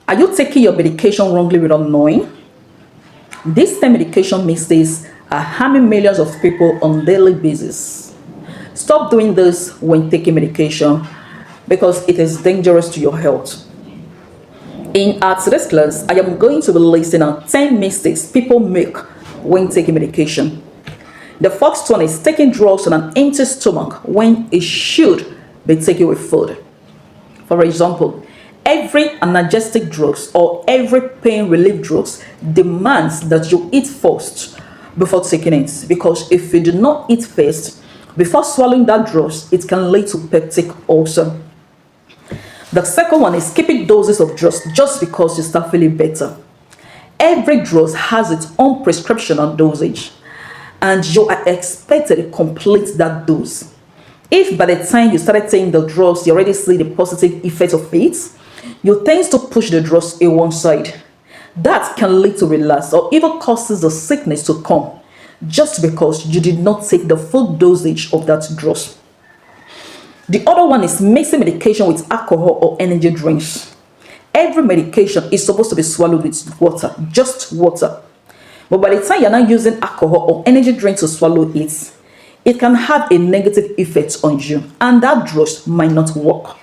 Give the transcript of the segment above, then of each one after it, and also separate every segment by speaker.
Speaker 1: Are you taking your medication wrongly without knowing? These 10 medication mistakes are harming millions of people on a daily basis. Stop doing this when taking medication because it is dangerous to your health. In our today's class, I am going to be listing out 10 mistakes people make when taking medication. The first one is taking drugs on an empty stomach when it should be taken with food. For example, every analgesic drugs or every pain relief drugs demands that you eat first before taking it, because if you do not eat first before swallowing that drugs, it can lead to peptic ulcer. The second one is keeping doses of drugs just because you start feeling better. Every drug has its own prescription and dosage, and you are expected to complete that dose. If by the time you started taking the drugs, you already see the positive effects of it, you tend to push the drugs in one side. That can lead to relapse or even causes the sickness to come just because you did not take the full dosage of that drug. The other one is mixing medication with alcohol or energy drinks. Every medication is supposed to be swallowed with water, just water. But by the time you're not using alcohol or energy drink to swallow it, it can have a negative effect on you, and that drug might not work.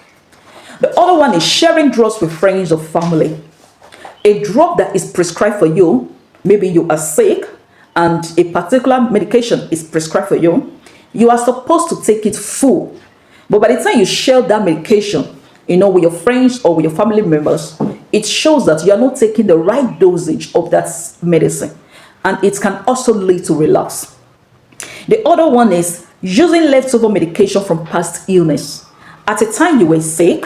Speaker 1: The other one is sharing drugs with friends or family. A drug that is prescribed for you, maybe you are sick and a particular medication is prescribed for you, you are supposed to take it full. But by the time you share that medication, with your friends or with your family members, it shows that you are not taking the right dosage of that medicine, and it can also lead to relapse. The other one is using leftover medication from past illness. At a time you were sick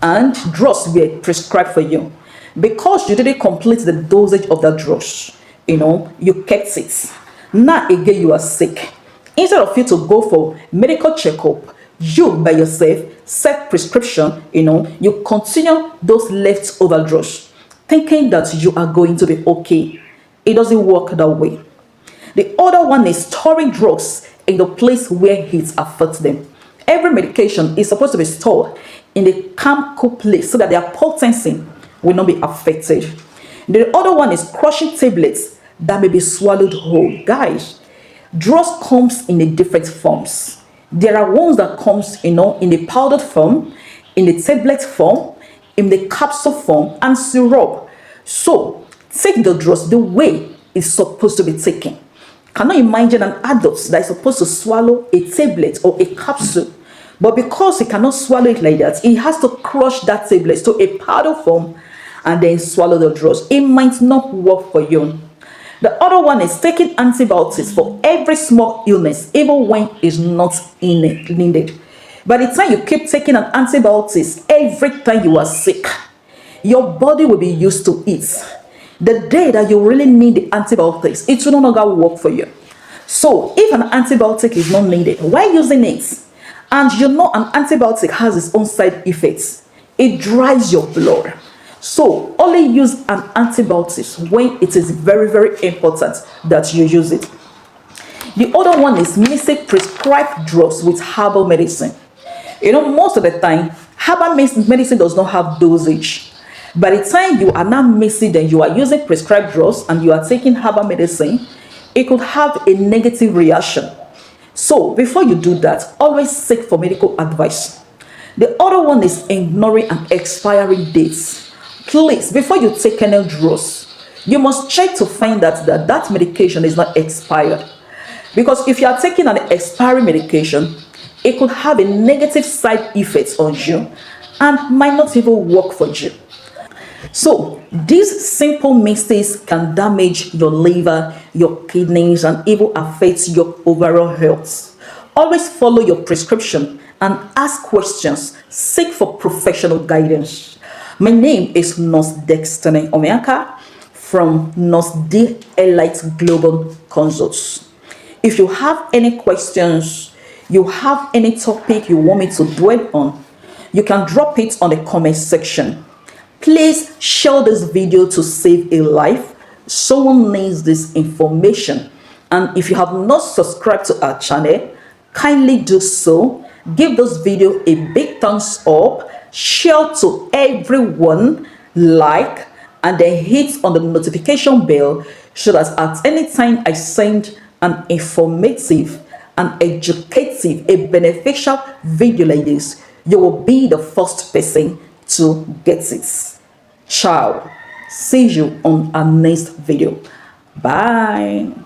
Speaker 1: and drugs were prescribed for you. Because you didn't complete the dosage of that drugs, you kept it. Now again you are sick. Instead of you to go for medical checkup, you by yourself, self-prescription, you continue those leftover drugs, thinking that you are going to be okay. It doesn't work that way. The other one is storing drugs in the place where heat affects them. Every medication is supposed to be stored in a calm, cool place so that their potency will not be affected. The other one is crushing tablets that may be swallowed whole. Guys, drugs comes in a different forms. There are ones that comes, in a powdered form, in the tablet form, in the capsule form, and syrup. So take the drugs the way it's supposed to be taken. Cannot imagine an adult that is supposed to swallow a tablet or a capsule, but because he cannot swallow it like that, he has to crush that tablet to a powder form and then swallow the drugs. It might not work for you. The other one is taking antibiotics for every small illness, even when it's not needed. By the time you keep taking an antibiotics every time you are sick, your body will be used to it. The day that you really need the antibiotics, it will no longer work for you. So if an antibiotic is not needed, why using it? And an antibiotic has its own side effects. It dries your blood. So only use an antibiotic when it is very, very important that you use it. The other one is mixing prescribed drugs with herbal medicine. Most of the time, herbal medicine does not have dosage. By the time you are not mixing them, you are using prescribed drugs and you are taking herbal medicine, it could have a negative reaction. So before you do that, always seek for medical advice. The other one is ignoring an expiry date. Please, before you take any drugs, you must check to find out that medication is not expired. Because if you are taking an expiry medication, it could have a negative side effect on you and might not even work for you. So these simple mistakes can damage your liver, your kidneys, and even affect your overall health. Always follow your prescription and ask questions. Seek for professional guidance. My name is Nurse Destiny Omeaka from NurseDEliteGlobalConsult. If you have any questions, you have any topic you want me to dwell on, you can drop it on the comment section. Please share this video to save a life. Someone needs this information. And if you have not subscribed to our channel, kindly do so. Give this video a big thumbs up. Share to everyone like, and then hit on the notification bell so that at any time I send an informative, an educative, a beneficial video like this, you will be the first person to get it. Ciao. See you on our next video. Bye.